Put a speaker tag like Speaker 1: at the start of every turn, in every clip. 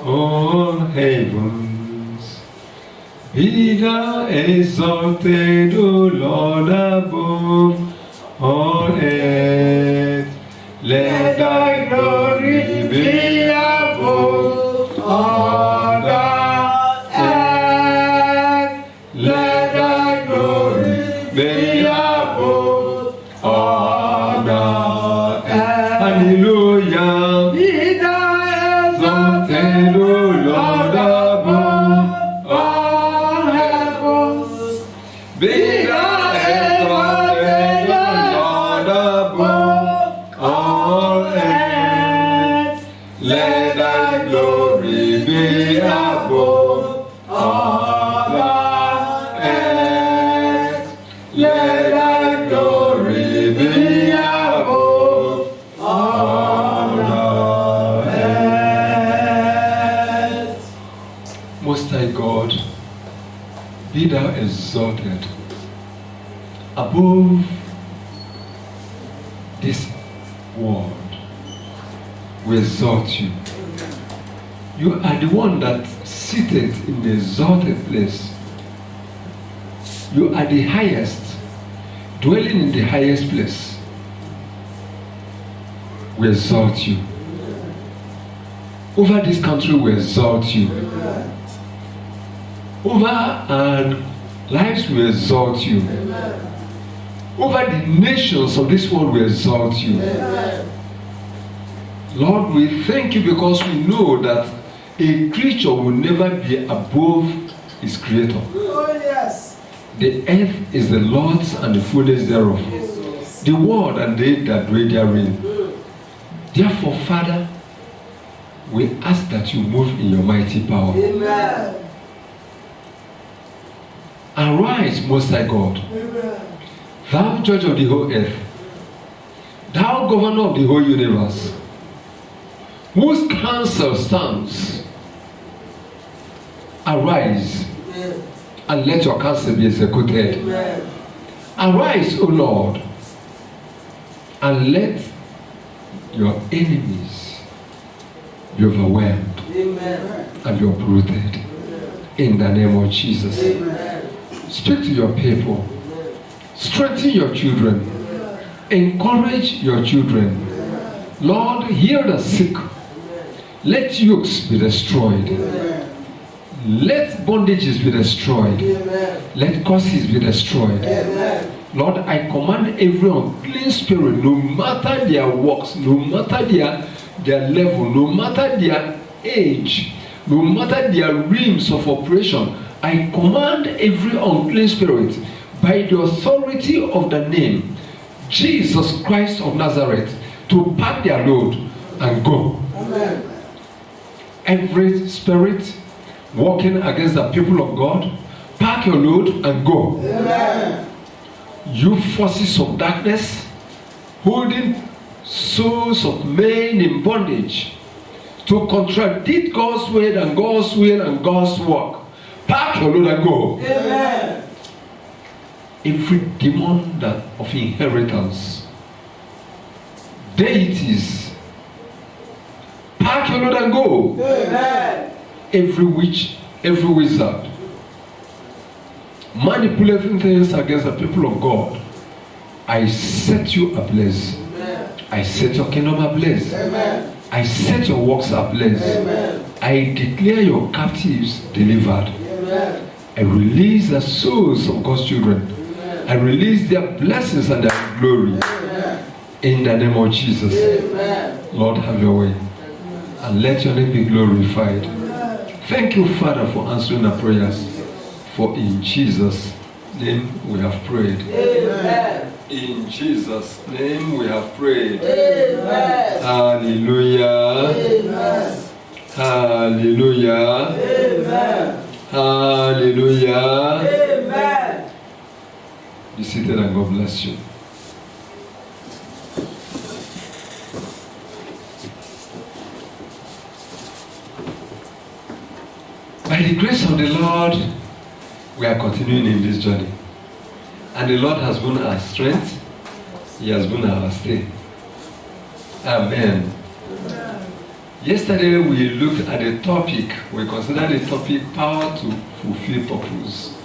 Speaker 1: all heavens. Be thou exalted, O Lord, above all earth. Let thy glory be above all the earth. Let thy glory be above all the earth. Hallelujah. Be thou exalted, O Lord, above all heavens. Be thou exalted, O Lord, above all earth. Let thy glory be above all the earth. Let thy glory be above all the earth. Most High God, be thou exalted above this world. We exalt you. You are the one that seated in the exalted place. You are the highest, dwelling in the highest place. We exalt you. Over this country, we exalt you. Over our lives, we exalt you. Over the nations of this world, we exalt you. Lord, we thank you because we know that a creature will never be above his creator.
Speaker 2: Oh, yes.
Speaker 1: The earth is the Lord's and the fullness thereof, the world and they that dwell therein. Therefore, Father, we ask that you move in your mighty power.
Speaker 2: Amen.
Speaker 1: Arise, Most High God,
Speaker 2: Amen.
Speaker 1: thou judge of the whole earth, thou governor of the whole universe, whose counsel stands. Arise and let your counsel be executed.
Speaker 2: Amen.
Speaker 1: Arise, O Lord, and let your enemies be overwhelmed
Speaker 2: Amen.
Speaker 1: and be uprooted. In the name of Jesus.
Speaker 2: Amen.
Speaker 1: Speak to your people. Strengthen your children. Encourage your children. Lord, heal the sick. Let yokes be destroyed. Let bondages be destroyed.
Speaker 2: Amen.
Speaker 1: Let curses be destroyed.
Speaker 2: Amen.
Speaker 1: Lord, I command every unclean spirit, no matter their works, no matter their level, no matter their age, no matter their realms of operation, I command every unclean spirit by the authority of the name Jesus Christ of Nazareth to pack their load and go.
Speaker 2: Amen.
Speaker 1: Every spirit working against the people of God, pack your load and go.
Speaker 2: Amen.
Speaker 1: You forces of darkness holding souls of men in bondage to contradict God's word and God's will and God's work, pack your load and go.
Speaker 2: Amen.
Speaker 1: Every demon that of inheritance, deities, pack your load and go.
Speaker 2: Amen.
Speaker 1: Every witch, every wizard, manipulating things against the people of God, I set you ablaze.
Speaker 2: Amen.
Speaker 1: I set your kingdom ablaze.
Speaker 2: Amen.
Speaker 1: I set your works ablaze.
Speaker 2: Amen.
Speaker 1: I declare your captives delivered.
Speaker 2: Amen.
Speaker 1: I release the souls of God's children.
Speaker 2: Amen.
Speaker 1: I release their blessings and their glory.
Speaker 2: Amen.
Speaker 1: In the name of Jesus.
Speaker 2: Amen.
Speaker 1: Lord, have your way. And let your name be glorified. Thank you, Father, for answering our prayers. For in Jesus' name we have prayed.
Speaker 2: Amen.
Speaker 1: In Jesus' name we have prayed.
Speaker 2: Amen.
Speaker 1: Hallelujah.
Speaker 2: Amen.
Speaker 1: Hallelujah.
Speaker 2: Amen.
Speaker 1: Hallelujah.
Speaker 2: Amen.
Speaker 1: Be seated and God bless you. By the grace of the Lord, we are continuing in this journey. And the Lord has been our strength. He has been our stay. Amen. Yesterday we looked at the topic, we considered the topic power to fulfill purpose.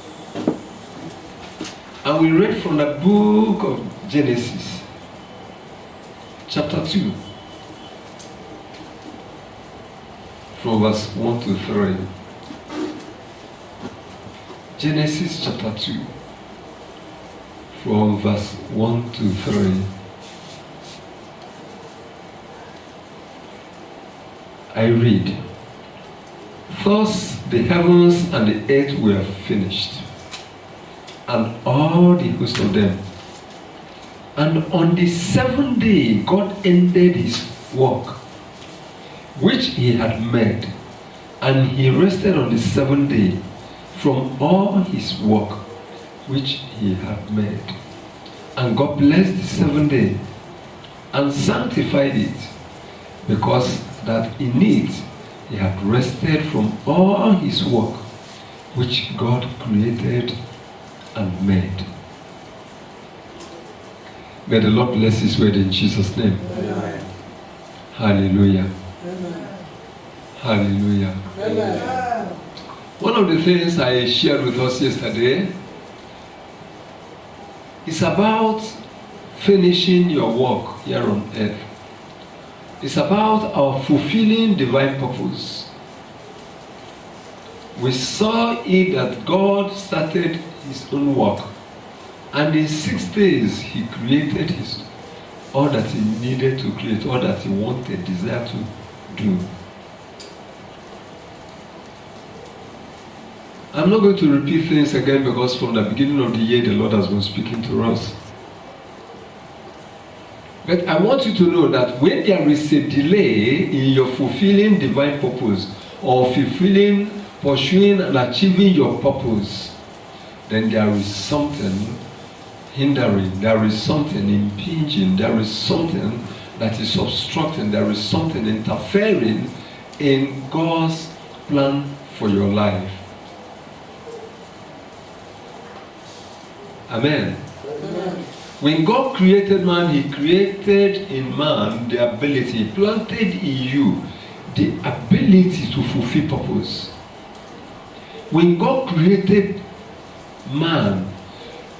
Speaker 1: And we read from the book of Genesis, chapter 2, from verse 1 to 3. Genesis chapter 2, from verse 1 to 3. I read, "Thus the heavens and the earth were finished, and all the host of them. And on the seventh day God ended his work, which he had made, and he rested on the seventh day from all his work, which he had made. And God blessed the seventh day, and sanctified it, because that in it he had rested from all his work, which God created and made." May the Lord bless his word in Jesus' name.
Speaker 2: Amen.
Speaker 1: Hallelujah.
Speaker 2: Amen.
Speaker 1: Hallelujah.
Speaker 2: Amen.
Speaker 1: One of the things I shared with us yesterday is about finishing your work here on earth. It's about our fulfilling divine purpose. We saw it that God started his own work, and in 6 days he created all that he needed to create, all that he wanted, desired to do. I'm not going to repeat things again, because from the beginning of the year the Lord has been speaking to us. But I want you to know that when there is a delay in your fulfilling divine purpose, or pursuing and achieving your purpose, then there is something hindering, there is something impinging, there is something that is obstructing, there is something interfering in God's plan for your life. Amen.
Speaker 2: Amen.
Speaker 1: When God created man, he created in man the ability, he planted in you the ability to fulfill purpose. When God created man,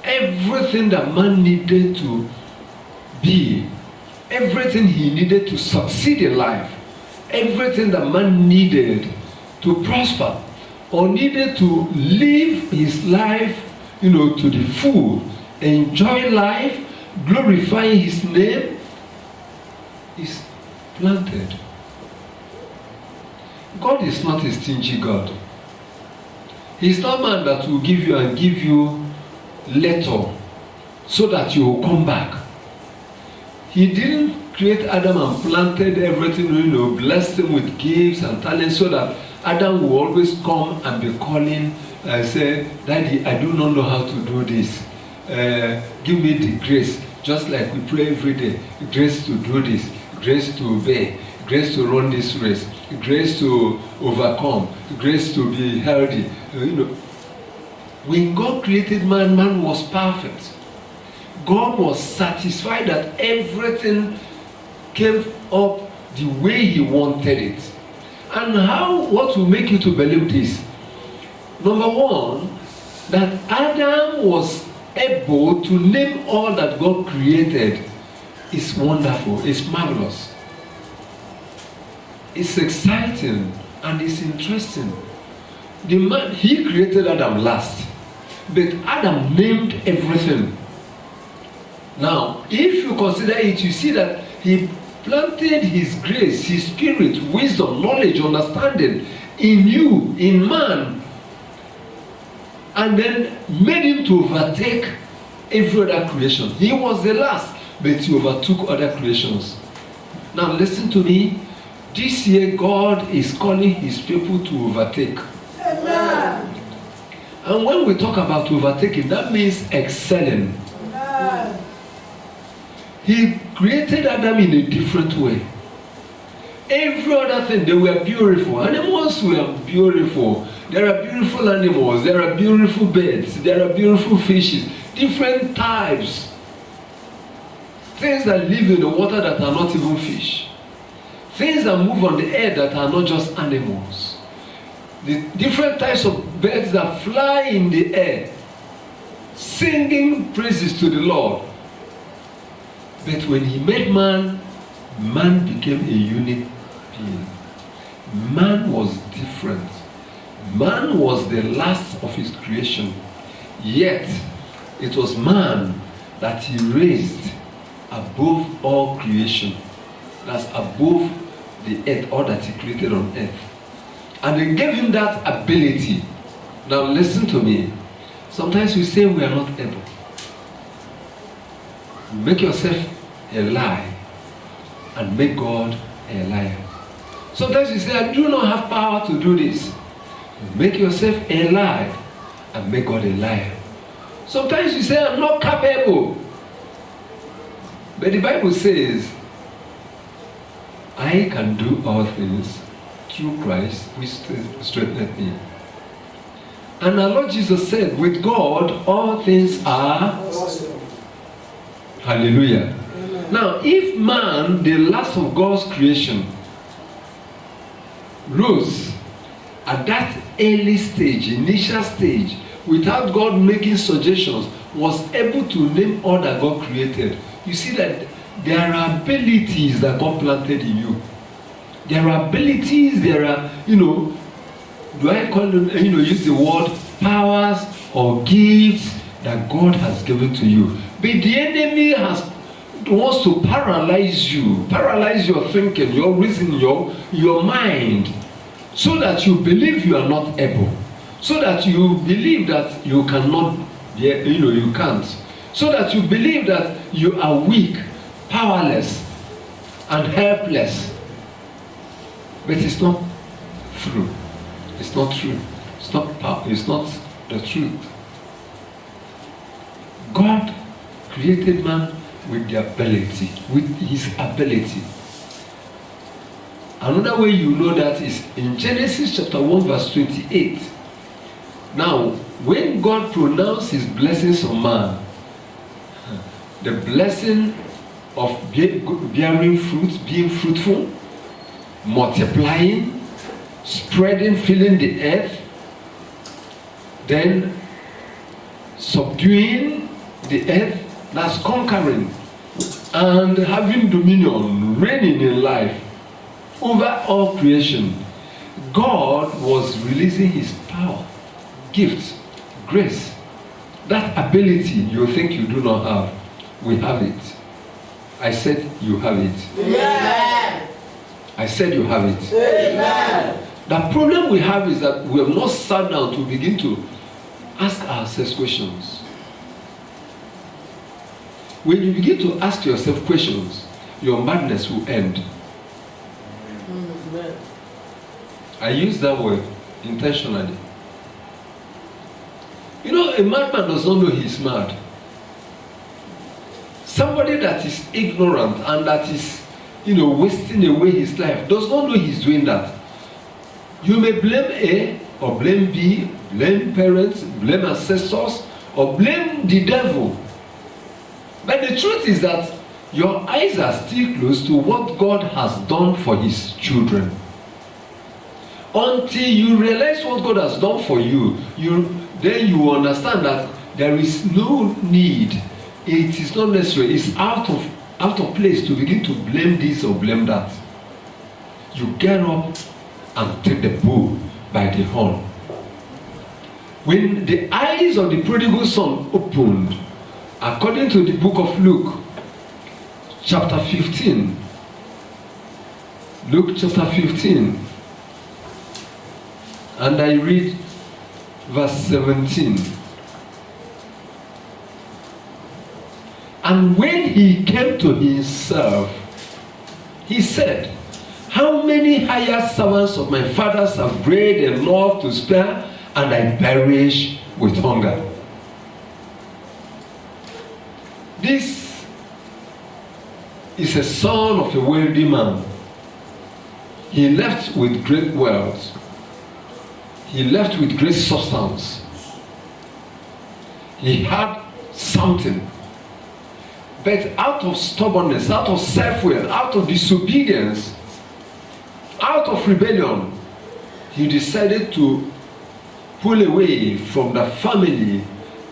Speaker 1: everything that man needed to be, everything he needed to succeed in life, everything that man needed to prosper or needed to live his life, to the full, enjoy life, glorifying his name, is planted. God is not a stingy God. He's not a man that will give you later so that you will come back. He didn't create Adam and planted everything, blessed him with gifts and talents so that Adam will always come and be calling and say, "Daddy, I do not know how to do this. Give me the grace," just like we pray every day. Grace to do this, grace to obey, grace to run this race, grace to overcome, grace to be healthy. When God created man, man was perfect. God was satisfied that everything came up the way he wanted it. And what will make you to believe this? Number one, that Adam was able to name all that God created is wonderful, it's marvelous, it's exciting, and it's interesting. The man, he created Adam last, but Adam named everything. Now, if you consider it, you see that he planted his grace, his spirit, wisdom, knowledge, understanding in you, in man, and then made him to overtake every other creation. He was the last, but he overtook other creations. Now listen to me. This year God is calling his people to overtake.
Speaker 2: Amen.
Speaker 1: And when we talk about overtaking, that means excelling.
Speaker 2: Amen.
Speaker 1: He created Adam in a different way. Every other thing, they were beautiful. Animals were beautiful. There are beautiful animals, there are beautiful birds, there are beautiful fishes, different types. Things that live in the water that are not even fish. things that move on the air that are not just animals. The different types of birds that fly in the air, singing praises to the Lord. But when he made man, man became a unique being. Man was different. Man was the last of his creation. Yet, it was man that he raised above all creation. That's above the earth, all that he created on earth. And they gave him that ability. Now listen to me. Sometimes we say we are not able. Make yourself a lie and make God a liar. Sometimes you say, I do not have power to do this. Make yourself a lie and make God a liar. Sometimes you say, I'm not capable. But the Bible says, I can do all things through Christ which strengtheneth me. And our Lord Jesus said, with God, all things are
Speaker 2: Awesome.
Speaker 1: Hallelujah.
Speaker 2: Amen.
Speaker 1: Now, if man, the last of God's creation, rose at that early stage, initial stage, without God making suggestions, was able to name all that God created, you see that there are abilities that God planted in you. There are abilities, there are, do I call them, use the word powers or gifts that God has given to you. But the enemy wants to paralyze you, paralyze your thinking, your reasoning, your mind, so that you believe you are not able, so that you believe that you cannot, you can't, so that you believe that you are weak, powerless, and helpless. But it's not true. It's not true. It's not the truth. God created man with the ability, with his ability. Another way you know that is in Genesis chapter 1 verse 28. Now, when God pronounced his blessings on man, the blessing of bearing fruit, being fruitful, multiplying, spreading, filling the earth, then subduing the earth, that's conquering, and having dominion, reigning in life over all creation. God was releasing his power, gifts, grace. That ability you think you do not have, we have it. I said you have it.
Speaker 2: Amen.
Speaker 1: I said you have it.
Speaker 2: Amen.
Speaker 1: The problem we have is that we have not sat down to begin to ask ourselves questions. When you begin to ask yourself questions, your madness will end.
Speaker 2: Amen.
Speaker 1: I use that word intentionally. A madman does not know he's mad. Somebody that is ignorant and that is, wasting away his life does not know he's doing that. You may blame A or blame B, blame parents, blame ancestors, or blame the devil. But the truth is that your eyes are still closed to what God has done for his children. Until you realize what God has done for you, then you understand that there is no need. It is not necessary. It's out of place to begin to blame this or blame that. You get up and take the bull by the horn. When the eyes of the prodigal son opened, according to the book of Luke, chapter 15, Luke chapter 15, and I read verse 17. And when he came to himself, he said, how many hired servants of my father's have bread enough to spare, and I perish with hunger? This is a son of a wealthy man. He left with great wealth. He left with great substance. He had something. But out of stubbornness, out of self-will, out of disobedience, out of rebellion, he decided to pull away from the family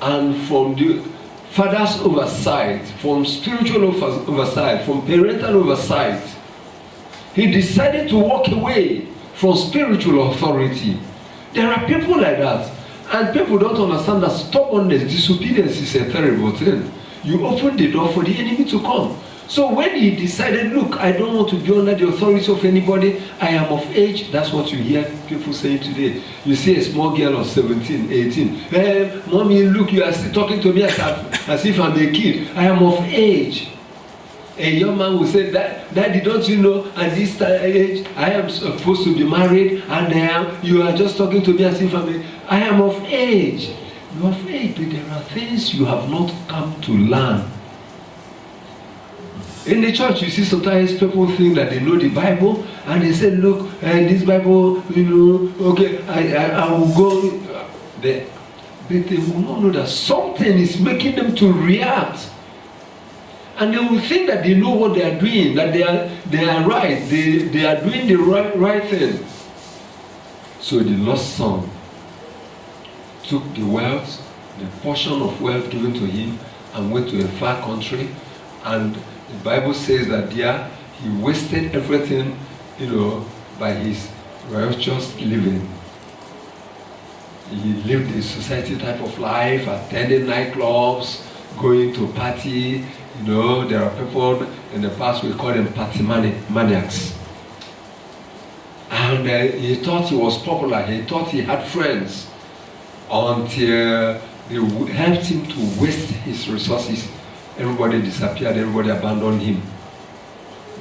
Speaker 1: and from the father's oversight, from spiritual oversight, from parental oversight. He decided to walk away from spiritual authority. There are people like that, and people don't understand that stubbornness, disobedience is a terrible thing. You open the door for the enemy to come. So when he decided, look, I don't want to be under the authority of anybody, I am of age. That's what you hear people saying today. You see a small girl of 17, 18. Hey, mommy, look, you are still talking to me as if I'm a kid. I am of age. A young man will say, Daddy, don't you know at this age I am supposed to be married, and you are just talking to me as if I am of age. You are of age, but there are things you have not come to learn. In the church, you see sometimes people think that they know the Bible, and they say, look, this Bible, okay, I will go there. But they will not know that something is making them to react. And they will think that they know what they are doing, that they are right, they are doing the right thing. So the lost son took the wealth, the portion of wealth given to him, and went to a far country, and the Bible says that there he wasted everything, by his righteous living. He lived a society type of life, attending nightclubs, going to party. There are people in the past, we call them party maniacs. And he thought he was popular. He thought he had friends until they helped him to waste his resources. Everybody disappeared, everybody abandoned him.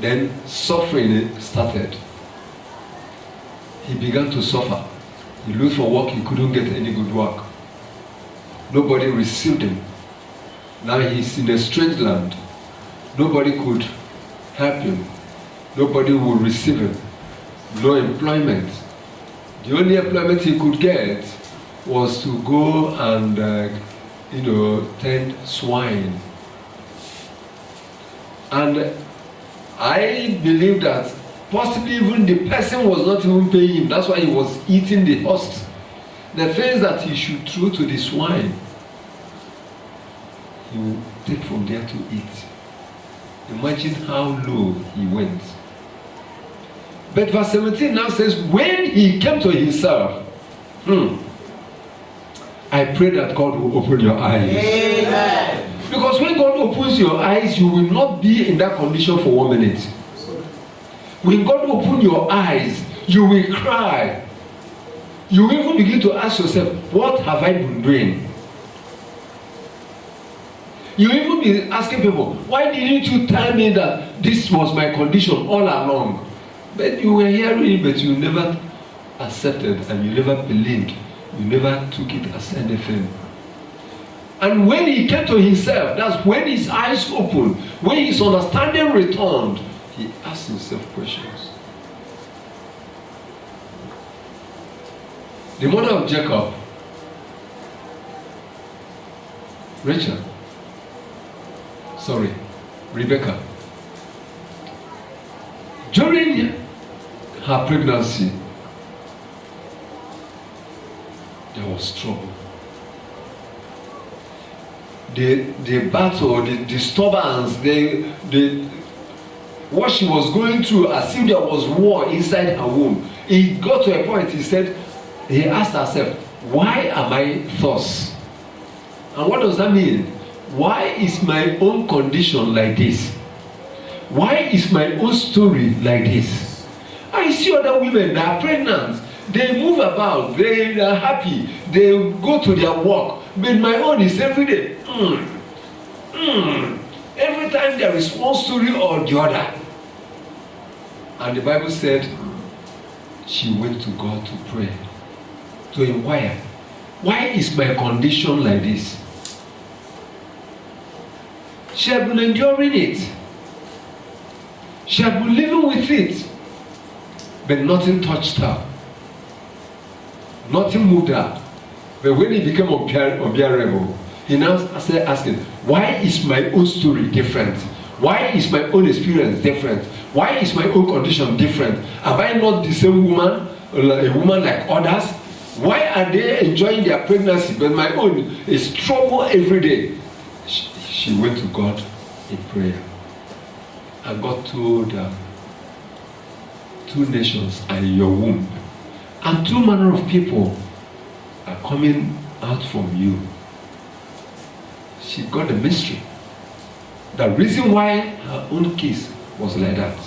Speaker 1: Then suffering started. He began to suffer. He looked for work, he couldn't get any good work. Nobody received him. Now he's in a strange land. Nobody could help him. Nobody would receive him. No employment. The only employment he could get was to go and, tend swine. And I believe that possibly even the person was not even paying him. That's why he was eating the host. The things that he should throw to the swine, he will take from there to eat. Imagine how low he went. But verse 17 now says, when he came to himself, I pray that God will open your eyes.
Speaker 2: Amen.
Speaker 1: Because when God opens your eyes, you will not be in that condition for 1 minute. When God opens your eyes, you will cry. You will even begin to ask yourself, what have I been doing? You will even be asking people, why didn't you tell me that this was my condition all along? But you were hearing it, but you never accepted, and you never believed. You never took it as anything. And when he came to himself, that's when his eyes opened, when his understanding returned, he asked himself questions. The mother of Jacob, Rebecca, during her pregnancy, there was trouble. The battle, the disturbance, what she was going through, as if there was war inside her womb. It got to a point, he asked herself, why am I thus? And what does that mean? Why is my own condition like this? Why is my own story like this? I see other women that are pregnant. They move about, they are happy, they go to their work. But my own is every day. Every time there is one story or the other. And the Bible said she went to God to pray, to inquire, why is my condition like this? She had been enduring it. She had been living with it. But nothing touched her. Nothing moved her. But when it became unbearable, he now started asking, why is my own story different? Why is my own experience different? Why is my own condition different? Am I not the same woman, a woman like others? Why are they enjoying their pregnancy, but my own is trouble every day? She went to God in prayer. And God told her, 2 nations are in your womb, and 2 manner of people are coming out from you. She got the mystery. The reason why her own case was like that.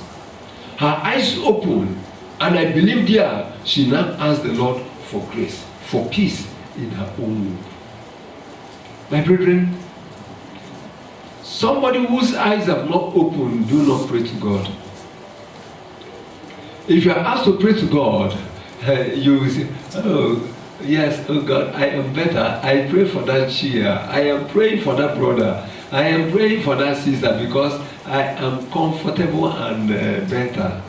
Speaker 1: Her eyes opened, and I believe there she now asked the Lord for grace, for peace in her own womb. My brethren, somebody whose eyes have not opened, do not pray to God. If you are asked to pray to God, you will say, oh, yes, oh God, I am better. I pray for that chair. I am praying for that brother. I am praying for that sister because I am comfortable and better.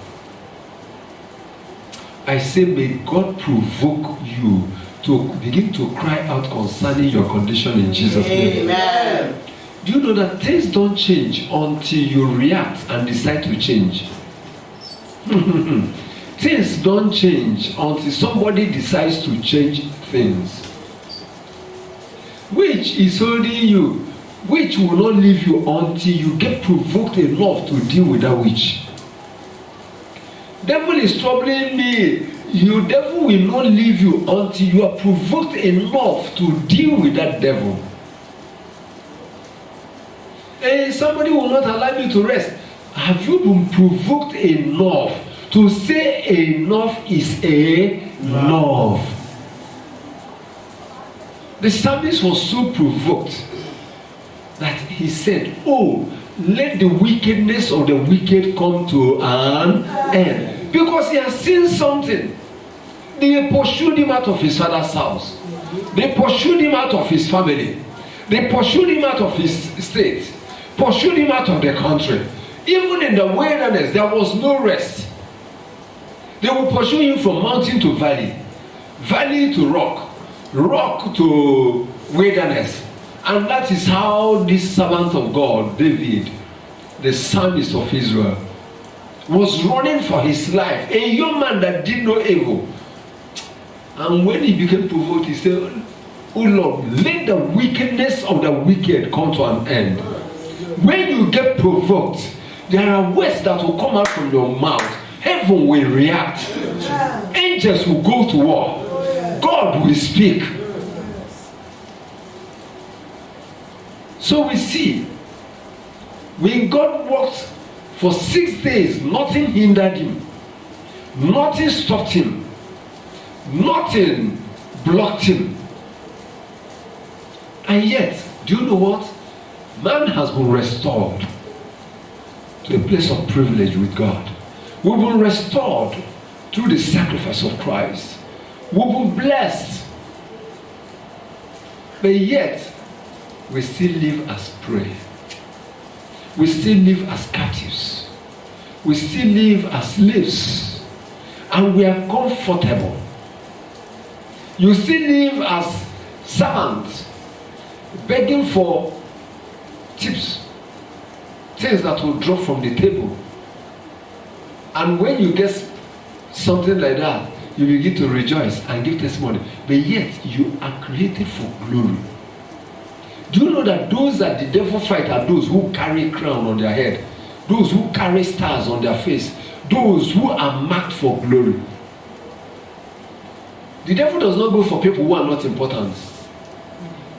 Speaker 1: I say, may God provoke you to begin to cry out concerning your condition in Jesus' name.
Speaker 2: Amen.
Speaker 1: Do you know that things don't change until you react and decide to change? Things don't change until somebody decides to change things. Which is holding you, which will not leave you until you get provoked enough to deal with that witch. Devil is troubling me. You devil will not leave you until you are provoked enough to deal with that devil. And somebody will not allow you to rest. Have you been provoked enough to say enough is enough? The psalmist was so provoked that he said, oh, let the wickedness of the wicked come to an end. Because he has seen something. They pursued him out of his father's house. They pursued him out of his family. They pursued him out of his state. Pursued him out of the country. Even in the wilderness, there was no rest. They will pursue him from mountain to valley, valley to rock, rock to wilderness. And that is how this servant of God, David, the psalmist of Israel, was running for his life. A young man that did no evil. And when he became provoked, he said, oh Lord, let the wickedness of the wicked come to an end. When you get provoked, there are words that will come out from your mouth. Heaven will react. Angels will go to war. God will speak. So we see, when God walked for 6 days, nothing hindered him. Nothing stopped him. Nothing blocked him. And yet, do you know what? Man has been restored to a place of privilege with God. We've been restored through the sacrifice of Christ. We've been blessed. But yet, we still live as prey. We still live as captives. We still live as slaves. And we are comfortable. You still live as servants, begging for tips, things that will drop from the table. And when you get something like that, you begin to rejoice and give testimony. But yet, you are created for glory. Do you know that those that the devil fight are those who carry crown on their head, those who carry stars on their face, those who are marked for glory? The devil does not go for people who are not important.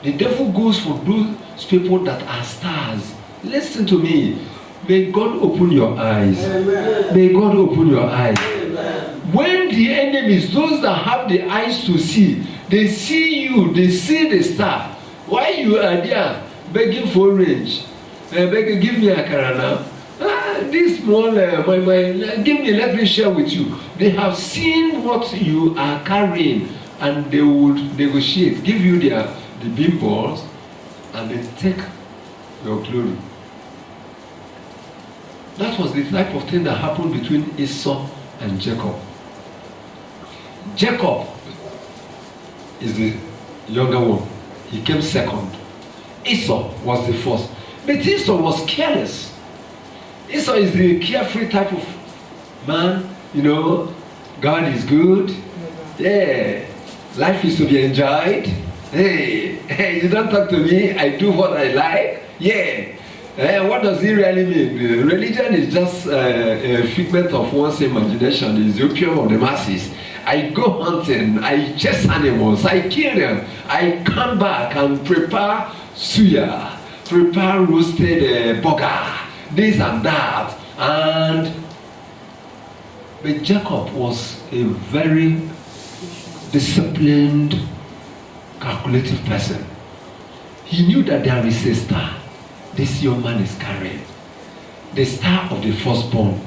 Speaker 1: The devil goes for those people that are stars. Listen to me. May God open your eyes. Amen. May God open your eyes. Amen. When the enemies, those that have the eyes to see, they see you, they see the star. Why you are there begging for range? Begging, give me a car now. This small, give me, let me share with you. They have seen what you are carrying, and they would negotiate, give you the beam balls, and then take your glory. That was the type of thing that happened between Esau and Jacob. Jacob is the younger one. He came second. Esau was the first. But Esau was careless. Esau is the carefree type of man. You know, God is good. Yeah, life is to be enjoyed. Hey, you don't talk to me. I do what I like. Yeah. What does it really mean? Religion is just a figment of one's imagination. It's the opium of the masses. I go hunting, I chase animals, I kill them, I come back and prepare suya, prepare roasted burger, this and that. But Jacob was a very disciplined, calculative person. He knew that there is a star this young man is carrying. The star of the firstborn,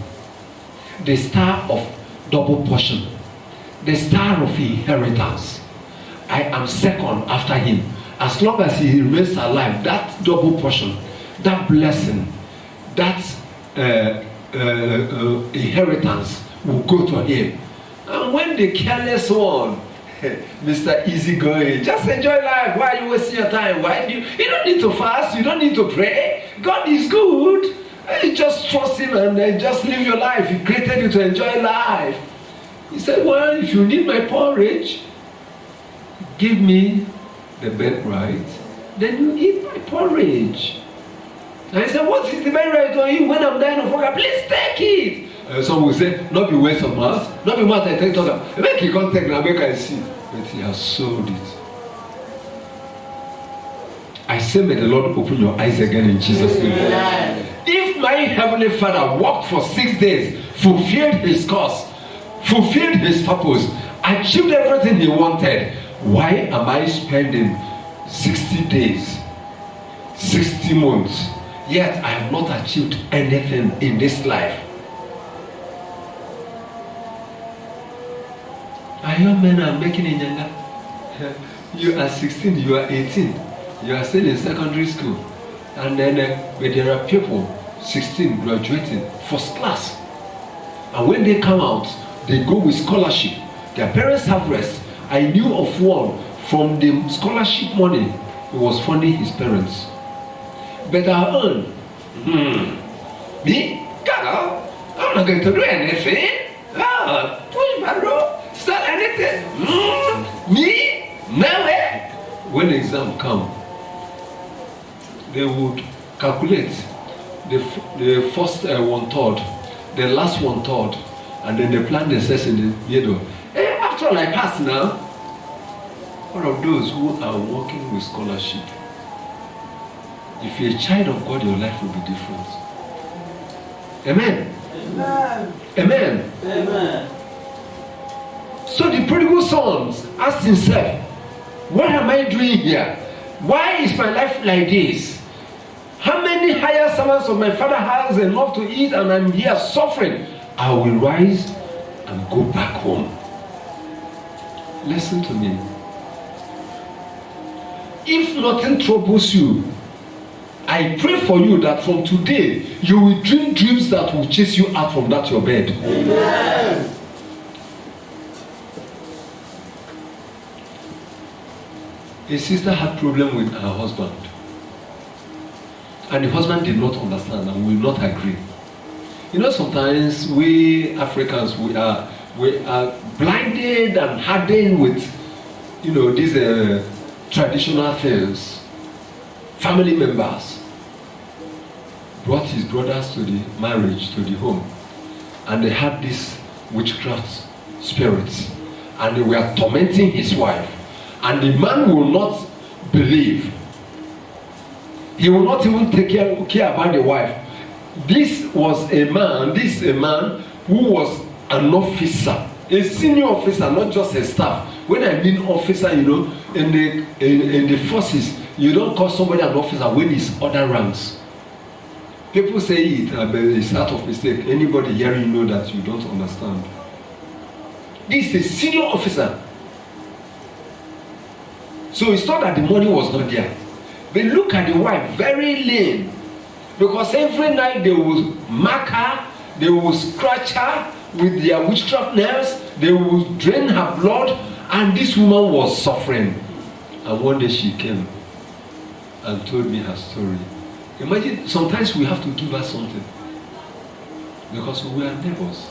Speaker 1: the star of double portion, the star of inheritance. I am second after him. As long as he remains alive, that double portion, that blessing, that inheritance will go to him. And when the careless one, Mr. Easygoing, just enjoy life. Why are you wasting your time? Why do you don't need to fast, you don't need to pray. God is good. You just trust him and just live your life. He created you to enjoy life. He said, well, if you need my porridge, give me the birthright, then you eat my porridge. And he said, what is the birthright on you when I'm dying of hunger? Please take it. Some will say, not be waste of mouth, not be mouth I take talk. Make you can't take now, make I see. But he has sold it. I say, may the Lord open your eyes again in Jesus' name. If my heavenly Father worked for 6 days, fulfilled his cause, fulfilled his purpose, achieved everything he wanted, why am I spending 60 days, 60 months, yet I have not achieved anything in this life? Our young men are making in younger. You are 16, you are 18, you are still in secondary school, and then but there are people 16 graduating first class, and when they come out, they go with scholarship. Their parents have rest. I knew of one from the scholarship money he was funding his parents. But our own, me, God, I'm not going to do anything. Start anything. Me, never. When the exam come, they would calculate the first 1/3, the last 1/3, and then they plan the test in the middle. After all, I pass now. One of those who are working with scholarship, if you're a child of God, your life will be different. Amen. Amen. Amen. Amen. So the prodigal son asked himself, what am I doing here? Why is my life like this? How many higher servants of my father has enough to eat and I'm here suffering? I will rise and go back home. Listen to me. If nothing troubles you, I pray for you that from today you will dream dreams that will chase you out from that your bed. Amen. A sister had problem with her husband, and the husband did not understand and will not agree. You know, sometimes we Africans we are blinded and hardened with, you know, these traditional things. Family members brought his brothers to the marriage, to the home, and they had these witchcraft spirits, and they were tormenting his wife. And the man will not believe. He will not even take care about the wife. This was a man who was an officer, a senior officer, not just a staff. When I mean officer, you know, in the forces, you don't call somebody an officer when it's other ranks. People say it, but it's out of mistake. Anybody hearing know that you don't understand. This is a senior officer. So it's not that the money was not there. But look at the wife, very lean. Because every night they will mark her, they will scratch her with their witchcraft nails, they will drain her blood, and this woman was suffering. And one day she came and told me her story. Imagine, sometimes we have to give her something. because we are neighbors.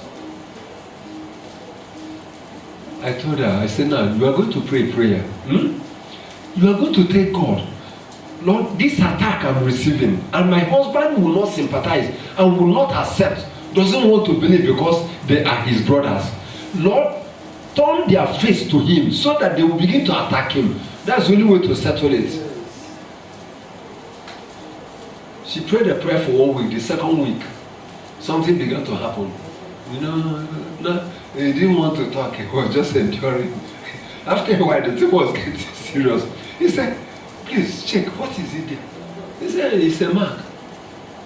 Speaker 1: I told her, I said, now you are going to pray a prayer. You are going to tell God, Lord, this attack I'm receiving, and my husband will not sympathize and will not accept, doesn't want to believe because they are his brothers. Lord, turn their face to him so that they will begin to attack him. That's the only way to settle it. She prayed a prayer for 1 week. The second week, something began to happen. No, he didn't want to talk. He was just enduring. After a while, the thing was getting serious. He said, please check, what is it there? He said, it's a mark.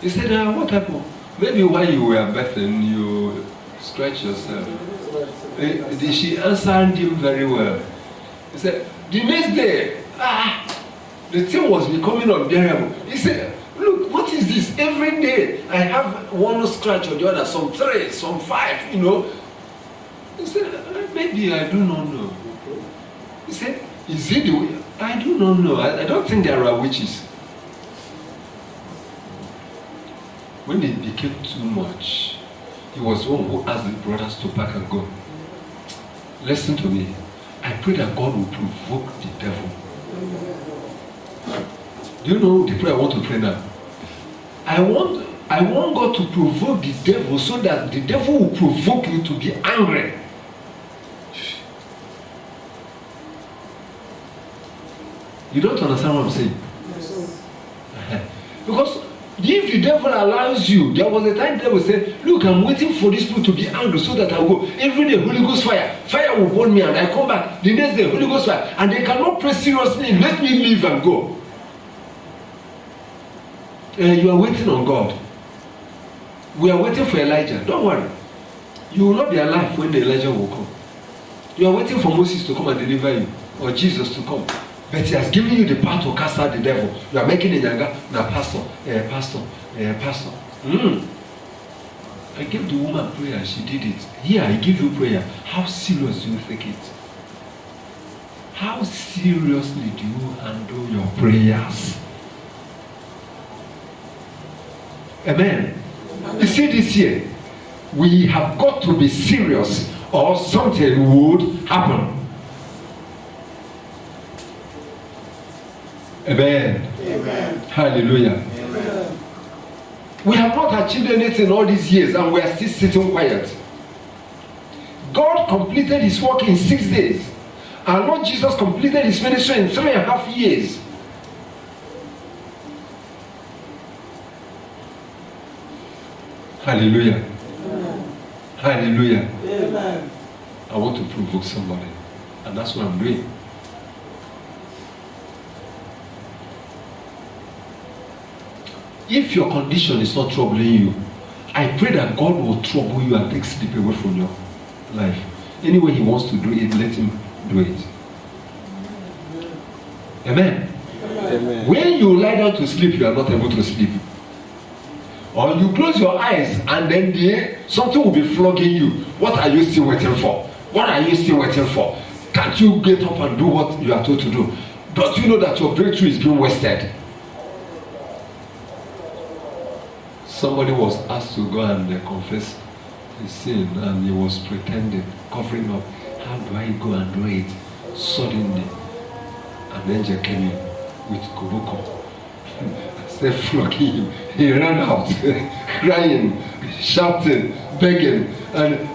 Speaker 1: He said, what happened? Maybe while you were bathing, you scratched yourself. She answered him very well. He said, the next day, the thing was becoming unbearable. He said, look, what is this? Every day I have one scratch or the other, some 3, some 5, He said, maybe I do not know. He said, is it the way? I do not know. I don't think there are witches. When it became too much, he was one who asked the brothers to pack and go. Listen to me. I pray that God will provoke the devil. Do you know the prayer I want to pray now? I want God to provoke the devil so that the devil will provoke you to be angry. You don't understand what I'm saying? Because if the devil allows you, there was a time the devil said, look, I'm waiting for these people to be angry so that I'll go. Every day, Holy Ghost fire. Fire will burn me and I come back. The next day, Holy Ghost fire. And they cannot pray seriously. Let me leave and go. You are waiting on God. We are waiting for Elijah. Don't worry. You will not be alive when the Elijah will come. You are waiting for Moses to come and deliver you. Or Jesus to come. But he has given you the power to cast out the devil. You are making a younger. Now, pastor. I gave the woman prayer. She did it. Here, I give you prayer. How serious do you take it? How seriously do you handle your prayers? Amen. You see this here, we have got to be serious or something would happen. Amen.
Speaker 2: Amen.
Speaker 1: Hallelujah.
Speaker 2: Amen.
Speaker 1: We have not achieved anything all these years and we are still sitting quiet. God completed his work in 6 days. Our Lord Jesus completed his ministry in 3.5 years. Hallelujah.
Speaker 2: Amen.
Speaker 1: Hallelujah.
Speaker 2: Amen.
Speaker 1: I want to provoke somebody. And that's what I'm doing. If your condition is not troubling you, I pray that God will trouble you and take sleep away from your life. Any way he wants to do it, let him do it. Amen.
Speaker 2: Amen.
Speaker 1: When you lie down to sleep, you are not able to sleep. Or you close your eyes and then something will be flogging you. What are you still waiting for? What are you still waiting for? Can't you get up and do what you are told to do? Don't you know that your breakthrough is being wasted? Somebody was asked to go and confess his sin and he was pretending, covering up. How do I go and do it? Suddenly, an angel came in with koboko. Started flogging him. He ran out, crying, shouting, begging. And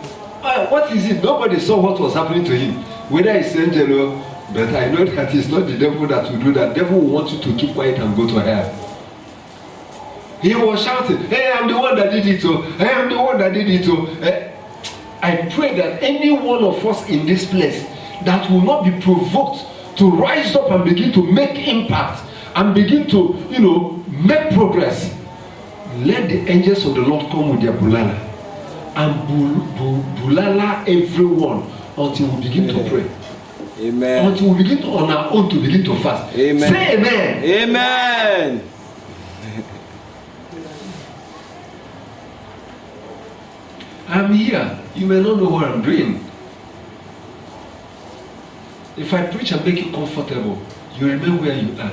Speaker 1: what is it? Nobody saw what was happening to him. Whether it's angel or, but I know that it's not the devil that will do that. The devil will want you to keep quiet and go to hell. He was shouting, hey, I'm the one that did it. Hey, I'm the one that did it. I pray that any one of us in this place that will not be provoked to rise up and begin to make impact and begin to, make progress. Let the angels of the Lord come with their bulala and bulala everyone until we begin to pray.
Speaker 2: Amen.
Speaker 1: Until we begin to, on our own, to begin to fast.
Speaker 2: Amen.
Speaker 1: Say amen.
Speaker 2: Amen.
Speaker 1: I'm here. You may not know what I'm doing. If I preach and make you comfortable, you remain where you are.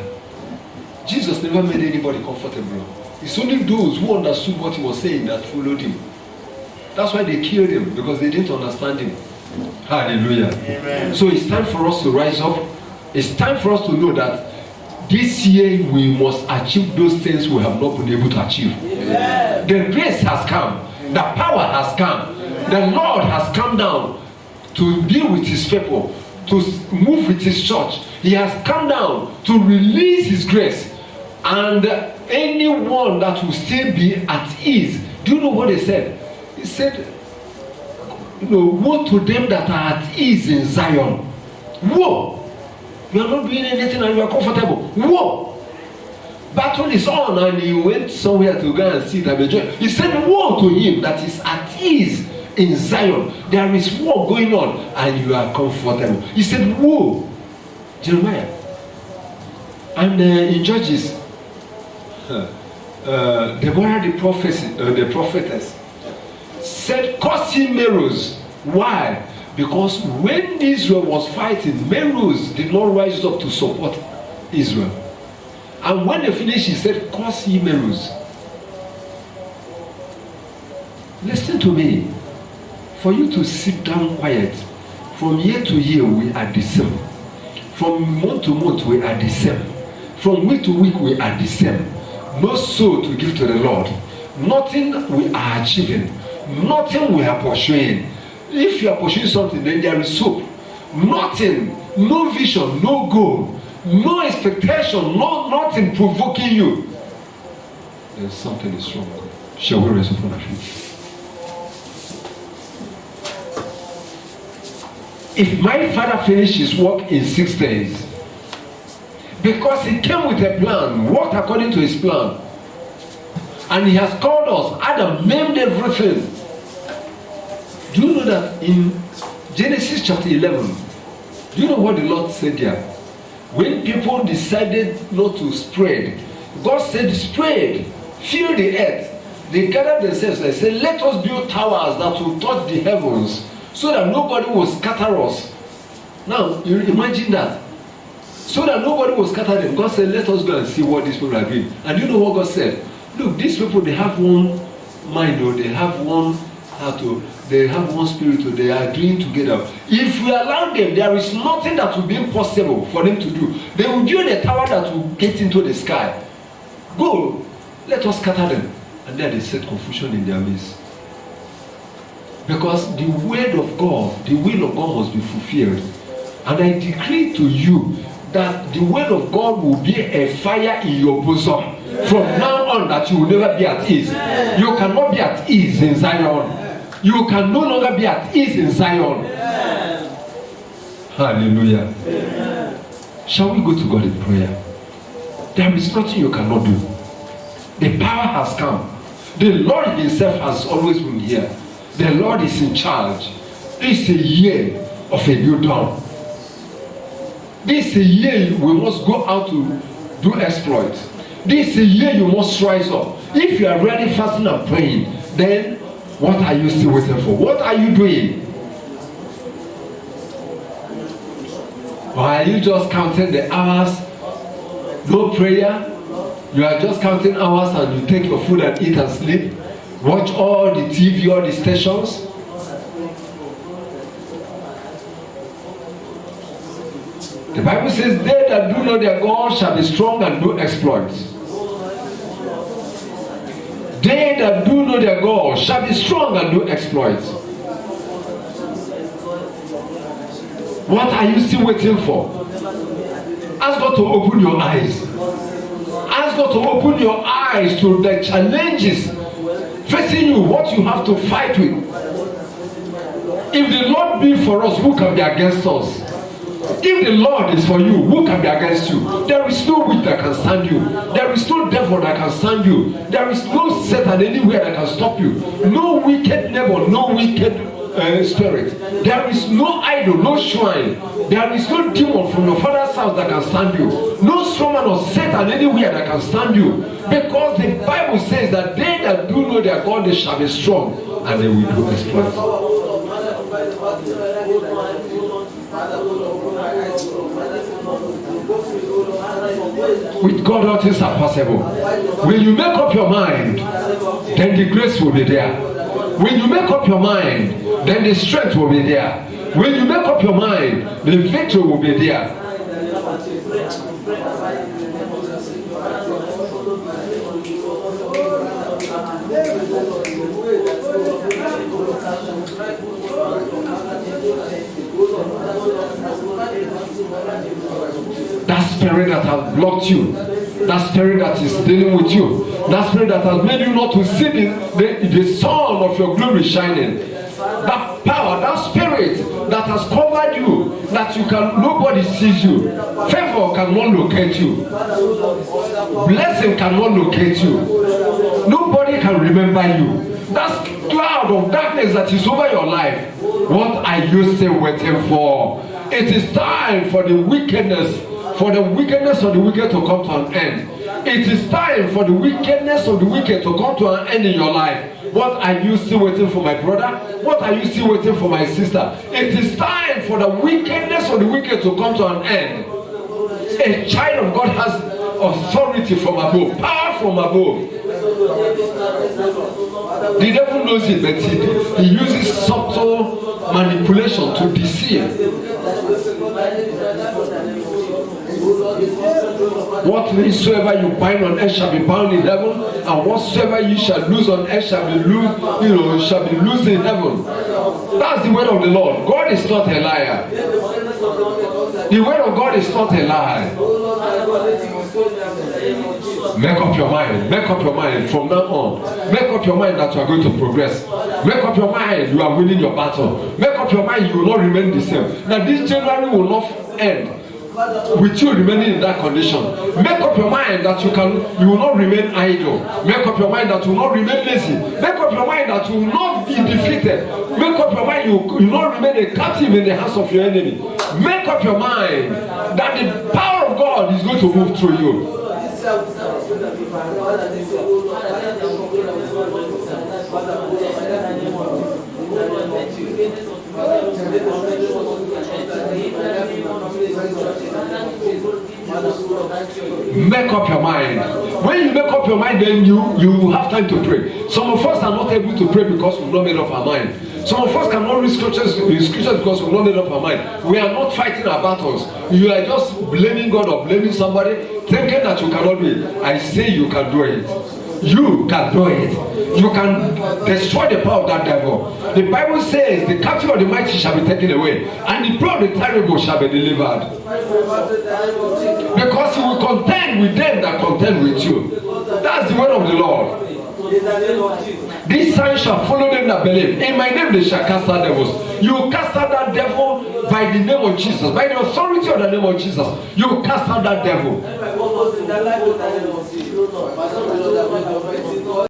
Speaker 1: Jesus never made anybody comfortable. It's only those who understood what he was saying that followed him. That's why they killed him, because they didn't understand him. Hallelujah.
Speaker 2: Amen.
Speaker 1: So it's time for us to rise up. It's time for us to know that this year we must achieve those things we have not been able to achieve.
Speaker 2: Amen.
Speaker 1: The grace has come. The power has come. The Lord has come down to deal with his people, to move with his church. He has come down to release his grace. And anyone that will still be at ease. Do you know what he said? He said, woe to them that are at ease in Zion. Woe! You are not doing anything and you are comfortable. Woe! Battle is on, and he went somewhere to go and sit and enjoy. He said, woe to him that is at ease in Zion. There is war going on and you are comfortable. He said, woe! Jeremiah. And in Judges, Deborah the prophetess said, curse him, Meroz. Why? Because when Israel was fighting, Meroz did not rise up to support Israel. And when they finished, he said, curse ye, Meroz. Listen to me. For you to sit down quiet, from year to year we are the same. From month to month we are the same. From week to week we are the same. No soul to give to the Lord. Nothing we are achieving. Nothing we are pursuing. If you are pursuing something, then there is hope. Nothing, no vision, no goal, no expectation, nothing provoking you. Then something is wrong. Shall we raise up on our feet? If my father finished his work in 6 days, because he came with a plan, worked according to his plan, and he has called us, Adam named everything. Do you know that in Genesis chapter 11, do you know what the Lord said there? When people decided not to spread, God said, spread, fill the earth. They gathered themselves and said, let us build towers that will touch the heavens, so that nobody will scatter us. Now, you imagine that. So that nobody will scatter them. God said, let us go and see what these people are doing. And you know what God said? Look, these people, they have one mind, or they have one heart, or they have one spirit, or they are doing together. If we allow them, there is nothing that will be impossible for them to do. They will build a tower that will get into the sky. Go, let us scatter them. And then they set confusion in their midst. Because the word of God, the will of God must be fulfilled. And I decree to you that the word of God will be a fire in your bosom. From now on, that you will never be at ease. You cannot be at ease in Zion. You can no longer be at ease in Zion. Hallelujah. Shall we go to God in prayer? There is nothing you cannot do. The power has come. The Lord himself has always been here. The Lord is in charge. This is a year of a new dawn. This is a year we must go out to do exploits. This is a year you must rise up. If you are really fasting and praying, then what are you still waiting for? What are you doing? Or are you just counting the hours? No prayer? You are just counting hours and you take your food and eat and sleep? Watch all the TV, all the stations? The Bible says, they that do know their God shall be strong and do exploits. They that do know their God shall be strong and do exploits. What are you still waiting for? Ask God to open your eyes. Ask God to open your eyes to the challenges facing you, what you have to fight with. If the Lord be for us, who can be against us? If the Lord is for you, who can be against you? There is no witch that can stand you. There is no devil that can stand you. There is no Satan anywhere that can stop you. No wicked neighbor, no wicked spirit. There is no idol, no shrine. There is no demon from your father's house that can stand you. No strongman or Satan anywhere that can stand you. Because the Bible says that they that do know their God, they shall be strong and they will do exploits. With God, all things are possible. When you make up your mind, then the grace will be there. When you make up your mind, then the strength will be there. When you make up your mind, the victory will be there. That spirit that has blocked you, that spirit that is dealing with you, that spirit that has made you not to see the sun of your glory shining, that power, that spirit that has covered you, that you can, nobody sees you, favor cannot locate you, blessing cannot locate you, nobody can remember you. That cloud of darkness that is over your life, what are you still waiting for? It is time for the wickedness of the wicked to come to an end. It is time for the wickedness of the wicked to come to an end in your life. What are you still waiting for, my brother? What are you still waiting for, my sister? It is time for the wickedness of the wicked to come to an end. A child of God has authority from above, power from above. The devil knows it, but he uses subtle manipulation to deceive. Whatsoever you bind on earth shall be bound in heaven, and whatsoever you shall loose on earth shall be loosed, shall be loosed in heaven. That's the word of the Lord. God is not a liar. The word of God is not a lie. Make up your mind. Make up your mind from now on. Make up your mind that you are going to progress. Make up your mind you are winning your battle. Make up your mind you will not remain the same. Now this January will not end with you remaining in that condition. Make up your mind that you will not remain idle. Make up your mind that you will not remain lazy. Make up your mind that you will not be defeated. Make up your mind you will not remain a captive in the hands of your enemy. Make up your mind that the power of God is going to move through you. Make up your mind. When you make up your mind, then you have time to pray. Some of us are not able to pray because we've not made up our mind. Some of us cannot read scriptures because we've not made up our mind. We are not fighting our battles. You are just blaming God or blaming somebody, thinking that you cannot do it. I say you can do it. You can do it. You can destroy the power of that devil. The Bible says the captive of the mighty shall be taken away, and the prey of the terrible shall be delivered. Because he will contend with them that contend with you. That's the word of the Lord. These signs shall follow them that believe. In my name they shall cast out devils. You will cast out that devil by the name of Jesus. By the authority of the name of Jesus. You will cast out that devil.